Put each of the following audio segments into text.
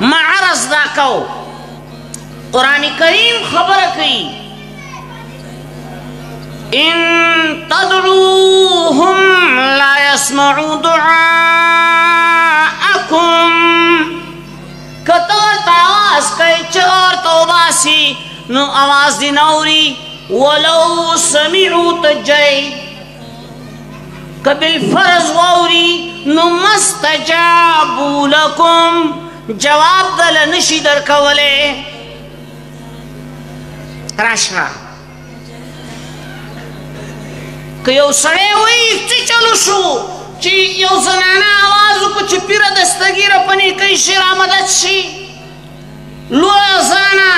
معرض دا کو قرآن کریم خبر کئی ان تدعوهم لا يسمعوا دعاءكم کتور تاواز کئی چور توباسی نو آواز دی نوری ولو سمعوا تجائی کبل فرض ووری نو مستجابوا لکم جواب دل نشی در کولے راشا که یو سڑے ہوئی چی چلو شو چی یو زنانا آوازو کو چی پیر دستگیر پنی کئی شیر آمدد شی لو ازانا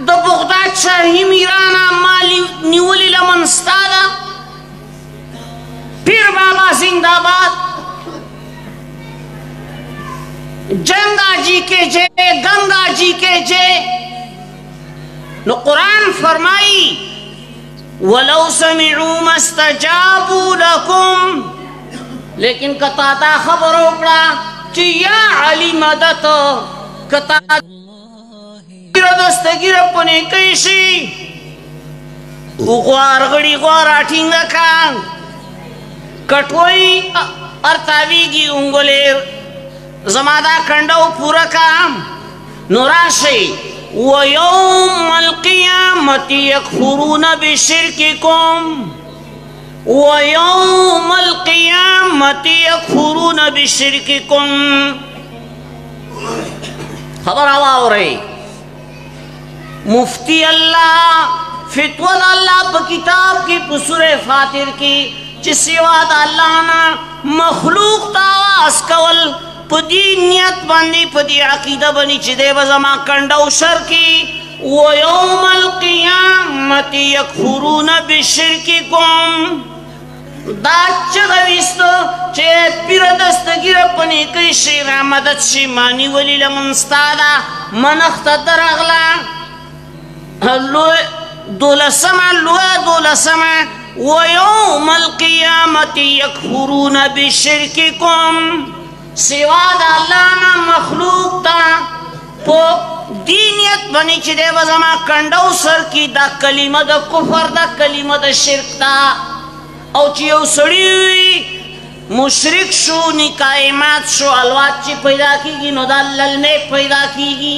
دا بغداد شاہی میرانا مالی نیولی لمنستادا پیر بابا زندہ باد جنگا جی کے جے گنگا جی کے جے نو قرآن فرمائی ولو سمعوا مستجابوا لکم لیکن کتا تا خبر اکڑا چی یا علی مدد کتا دستگیر پنے کیشی غوار غڑی غوار آٹھینگا کان کٹوئی ارتاویگی انگلیر زمادہ کنڈو پورا کام نوراشی وَيَوْمَ الْقِيَامَةِ يَكْفُرُونَ بِشِرْكِكُمْ وَيَوْمَ الْقِيَامَةِ يَكْفُرُونَ بِشِرْكِكُمْ خبر آوا ہو رہی مفتی اللہ فتوہ اللہ پا کتاب کی پسور فاتر کی چسیوات اللہ نا مخلوق تاواز کول پدی نیت بندی پدی عقیدہ بنی چی دے بزما کنڈو شر کی وَيَوْمَ الْقِيَامَةِ يَكْفُرُونَ بِشِرْكِكُمْ دا چغویستو چے پیر دستگیر پنی کئی شیر مدد شی مانی ولی لمنستادا منخت در اغلا دولسما وَيَوْمَ الْقِيَامَةِ يَكْفُرُونَ بِشِرْكِكُمْ سواد اللہ نا مخلوق تا پو دینیت بنی چی دے بزما کنڈو سر کی دا کلمہ دا کفر دا کلمہ دا شرک دا او چی یو سڑی ہوئی مشرک شو نکائمات شو الوات چی پیدا کی گی نو دا للمے پیدا کی گی